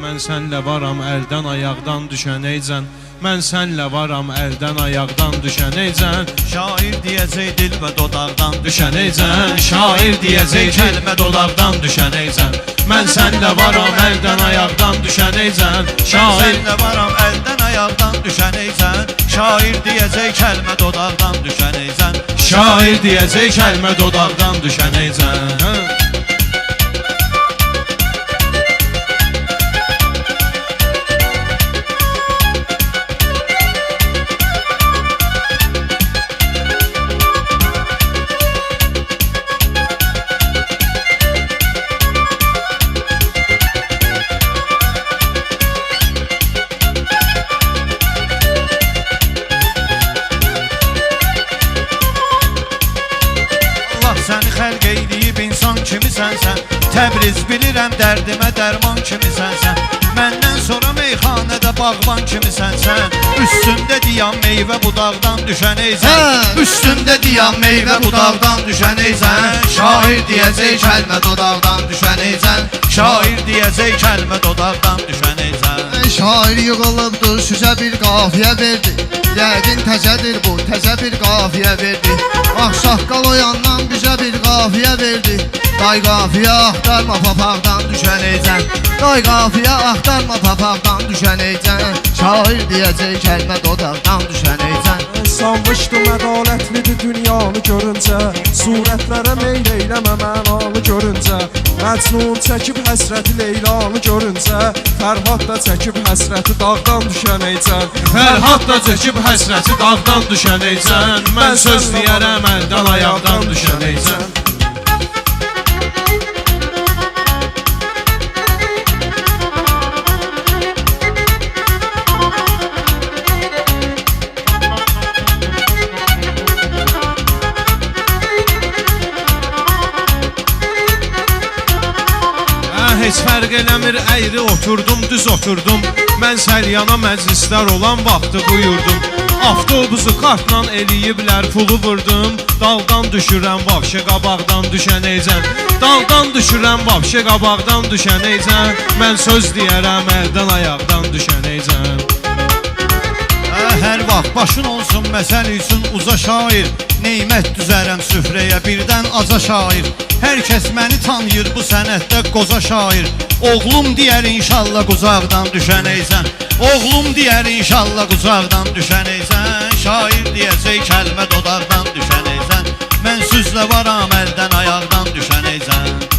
Mən sənlə varam əldən ayaqdan düşənəycən. Mən sənlə varam əldən ayaqdan düşənəycən. Şair deyəcək dil və dodaqdan Düşənəycən, şair deyəcək kəlmə dodaqdan düşənəycən. Mən sənlə varam əldən ayaqdan düşənəycən. Şair Sənlə varam əldən ayaqdan düşənəysən. Şair deyəcək kəlmə dodaqdan düşənəysən. şair deyəcək kəlmə dodaqdan düşənəycən. Səni xəlq eyləyib insan kimisən sən. Təbriz bilirəm dərdimə dərman kimisən sən. Məndən sonra meyxanədə bağban kimisən sən. Üstündə diyan meyvə budaqdan düşənəysən. Üstündə diyan meyvə budaqdan düşənəysən. Şair deyəcək kəlmə dodaqdan düşənəysən. Şair deyəcək kəlmə dodaqdan düşənəysən. Şair yığılıbdır sizə bir qafiyə verdi. Yəqin təzədir bu, təzə bir qafiyə verdi. Ağsaqqal oyandan bizə bir qafiyə verdi. Day qafiyə axtarma papaqdan düşənəycən. Day qafiyə axtarma papaqdan düşənəycən. Şair deyəcək kəlmə dodaqdan düşənəycən. Sanmışdım ədalətlidir dünyanı görüncə. Surətlərə meyl eyləmə mənalı görüncə. Məcnun çəkib həsrəti Leylanı görüncə. Fərhad da çəkib həsrəti dağdan düşənəycən. Fərhad da çəkib həsrəti dağdan düşənəycən. Mən söz deyərəm əldən ayaqdan düşənəycən. Heç fərq eləmir əyri oturdum, düz oturdum. Mən səlyana məclislər olan vaxtı buyurdum. Avtobusu kartla eləyiblər pulu vurdum. Daldan düşürəm vahşə qabaqdan düşənəycən. Daldan düşürəm vahşə qabaqdan düşənəycən. Mən söz deyərəm əldən ayaqdan düşənəycən. Hər vaxt başın olsun məsəl üçün uza şair. Neymət düzərəm süfrəyə birdən aca şair. Hər kəs məni tanıyır bu sənətdə qoza şair. Oğlum deyər inşallah quzaqdan düşənəysən. Oğlum deyər inşallah quzaqdan düşənəysən. Şair deyəcək kəlmə dodaqdan düşənəysən. Mən süzlə varam əldən ayaqdan düşənəysən.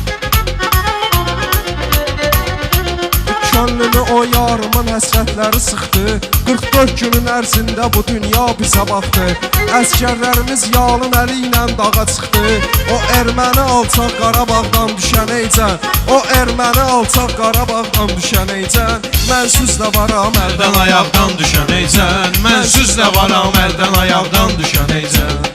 Könlümü o yarımın həsrətləri sıxdı. 44 günün ərzində bu dünya bizə baxdı. Əskərlərimiz yalın əli ilə dağa çıxdı. O erməni alçaq Qarabağdan düşənəycən. O erməni alçaq Qarabağdan düşənəycən. Mən süzlə varam Əldən ayaqdan düşənəycən. Mən süzlə varam əldən ayaqdan düşənəycən.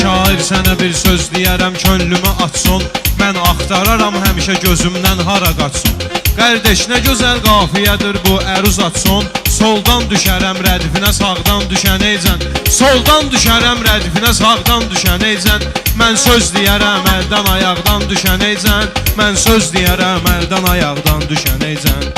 Şair sənə bir söz deyərəm könlümü açson. Mən axtararam həmişə gözümdən hara qaçson. Qardeş nə gözəl qafiyədir bu əruz açson. Soldan düşərəm rədifinə sağdan düşənəycən. Soldan düşərəm rədifinə sağdan düşənəycən. Mən söz deyərəm əldən ayaqdan düşənəycən. Mən söz deyərəm əldən ayaqdan düşənəycən.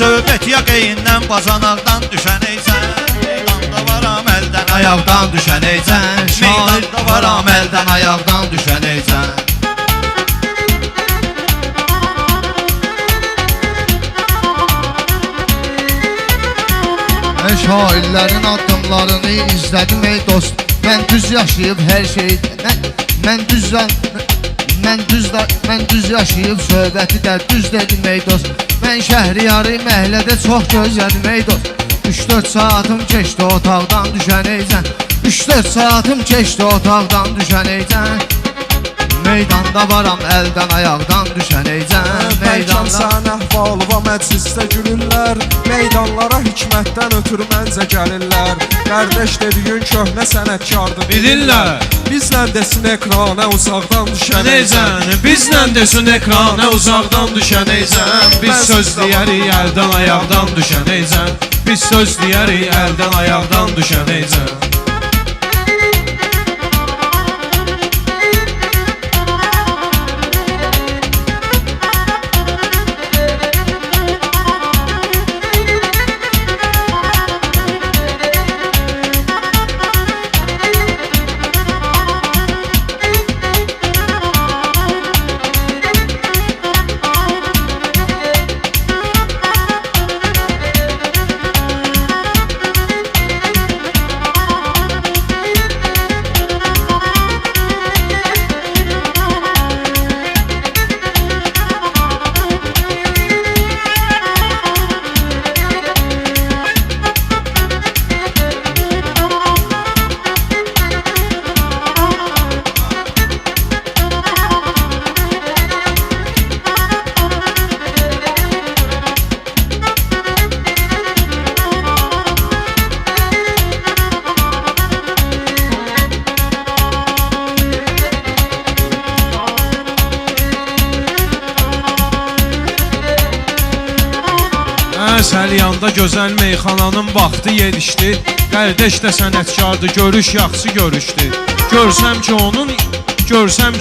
söhbət ya qeyindən bazanaqdan düşənəysən. Meydanda varam əldən ayaqdan düşənəysən. Meydanda varam əldən ayaqdan düşənəysən. Şairlərin addımlarını izlədim ey dost. Mən düz yaşayıb hər şey Mən düz yaşayıb söhbəti də düz dedim ey dost. Mən Şəhriyarı məhəllədə çox gözlədim ey dost. 3-4 saatım keçdi otaqdan düşənəysən. 3-4 saatım keçdi otaqdan düşənəysən. Meydanda varam əldən ayaqdan düşənəysən. Bəlkəm sən əhvalı və məclisdə gülürlər. Meydanlara hikmətdən ötürü məncə gəlirlər. Qardeş dediyin köhnə sənətkardır Bilirlər. Bizlə desin ekrana uzaqdan düşənəysən. Bizlə desin ekrana uzaqdan düşənəysən. Biz söz deyərik əldən ayaqdan düşənəysən. Biz söz deyərik əldən ayaqdan düşənəysən. Səlyanda gözəl meyxananın vaxtı yetişdi. Qardeş də sənətkardır, görüş yaxşı görüşdü. Görsəm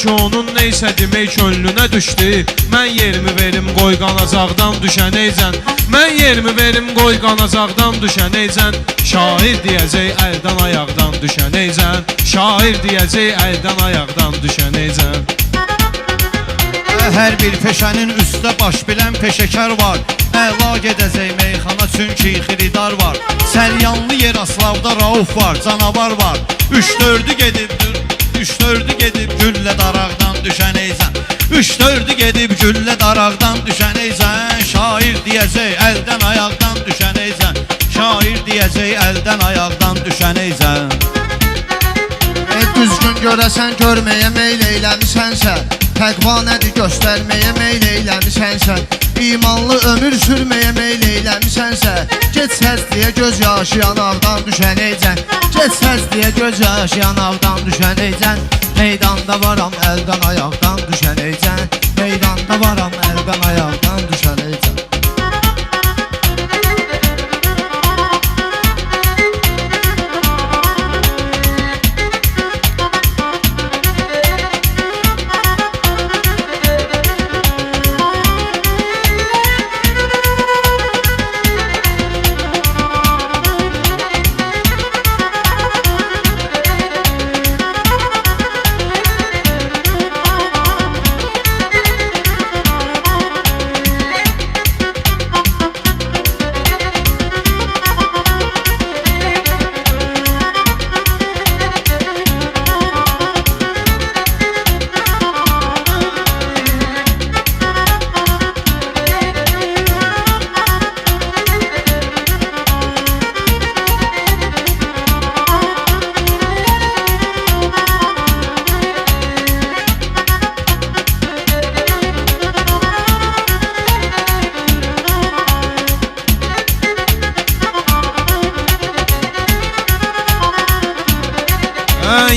ki onun neysə demək könlünə düşdü. Mən yerimi verim qoy qanacaqdan düşənəysən. Mən yerimi verim qoy qanacaqdan düşənəysən. Şair deyəcək əldən ayaqdan düşənəysən. Şair deyəcək əldən ayaqdan düşənəysən. Hər bir peşənin üstə baş bilən peşəkar var. Əla gedəcək meyxana çünki xiridar var. Səlyanlı Yeraslavda Rauf var, canavar var. 3-4'ü gedib güllə daraqdan düşənəysən. 3-4'ü gedib güllə daraqdan düşənəysən. Şair deyəcək əldən ayaqdan düşənəysən. Şair deyəcək əldən ayaqdan düşənəysən. Düzgün görəsən görməyə meyl eyləmisənsə. Təqva nədir göstərməyə meyl eyləmisənsə. İmanlı ömür sürməyə meyl eyləmisənsə. Get səzliyə göz yaşı yanaqdan düşənəysən. Get səzliyə göz yaşı yanaqdan düşənəysən. Meydanda varam əldən ayaqdan düşənəysən. Meydanda varam əldən ayaqdan düşənəysən.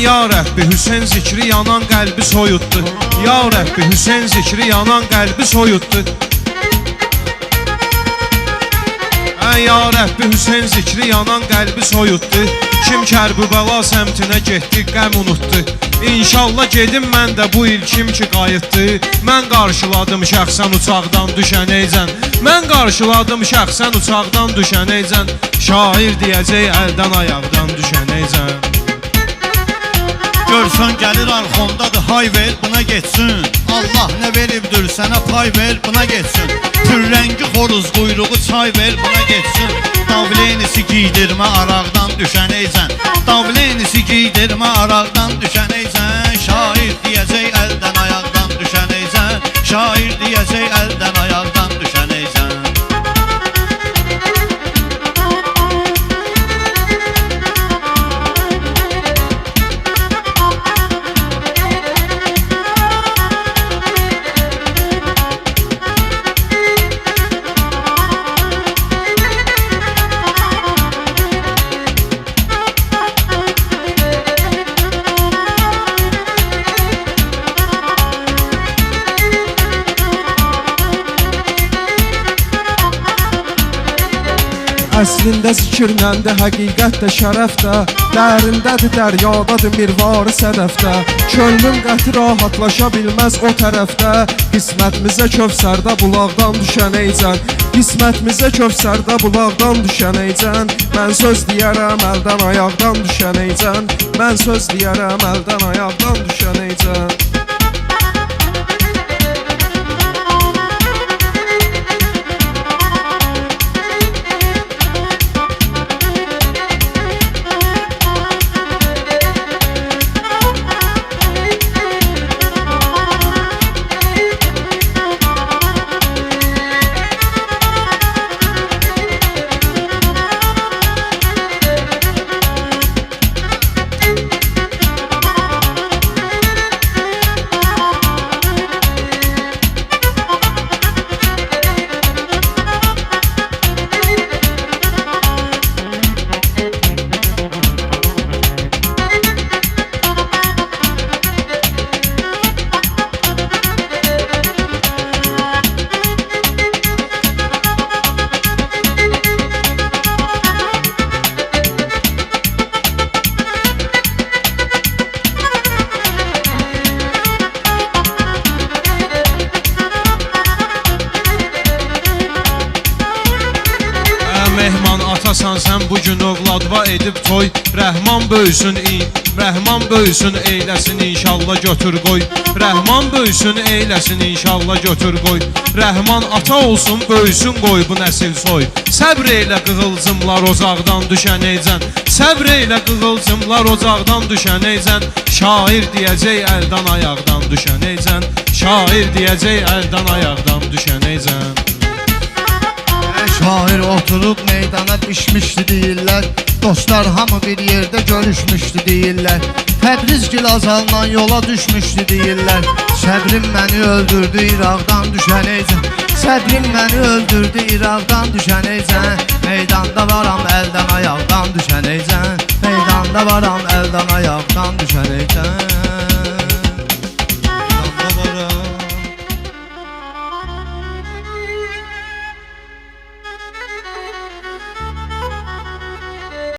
Ya Rəbbi Hüseyn zikri yanan qəlbi soyutdu. Ya Rəbbi Hüseyn zikri yanan qəlbi soyutdu. Ya Rəbbi Hüseyn zikri yanan qəlbi soyutdu. Kim Kərbəla səmtinə getdi, qəm unutdu. İnşallah gedim mən də bu il kim ki qayıtdı. Mən qarşıladım şəxsən uçaqdan düşənəycən. Mən qarşıladım şəxsən uçaqdan düşənəycən. Şair deyəcək əldən ayaqdan düşənəycən. Görsən gəlir arxondadır, hay ver buna geçsin. Allah nə veribdir sənə pay ver buna geçsin. Pürrəngi xoruz quyruğu çay ver buna geçsin. Davlenisi giydirmə araqdan düşənəycən. Davlenisi giydirmə araqdan düşənəycən. Şair deyəcək əldən ayaqdan düşənəycən. Şair deyəcək əldən ayaqdan düşənəycən. Əslində zikirləndə həqiqət də şərəf də. Dərindədir dəryadadır mirvarı sədəfdə. Könlüm qəti rahatlaşa bilməz o tərəfdə. Qismətimizə kövsərdə bulaqdan düşənəycən. Qismətimizə kövsərdə bulaqdan düşənəycən. Mən söz deyərəm əldən ayaqdan düşənəycən. Mən söz deyərəm əldən ayaqdan düşənəycən. Mehman atasan sən bugün ovladva edib toy. Rəhman böyüsün, Rəhman böyüsün eyləsin inşallah götür qoy. Rəhman böyüsün eyləsin inşallah götür qoy. Rəhman ata olsun böyüsün qoy bu nəsil soy. Səbr eylə qığılcımlar ocaqdan düşənəycən. Səbr eylə qığılcımlar ocaqdan düşənəycən. Şair deyəcək əldən ayaqdan düşənəycən. Şair deyəcək əldən ayaqdan düşənəycən. Şair oturub meydana pişmişdi deyirlər. Dostlar hamı bir yerdə görüşmüşdü deyirlər. Təbrizgil azalman yola düşmüşdü deyirlər. Səbrim məni öldürdü İraqdan düşənəycən. Səbrim məni öldürdü İraqdan düşənəycən. Meydanda varam əldən ayaqdan düşənəycən. Meydanda varam əldən ayaqdan düşənəycən.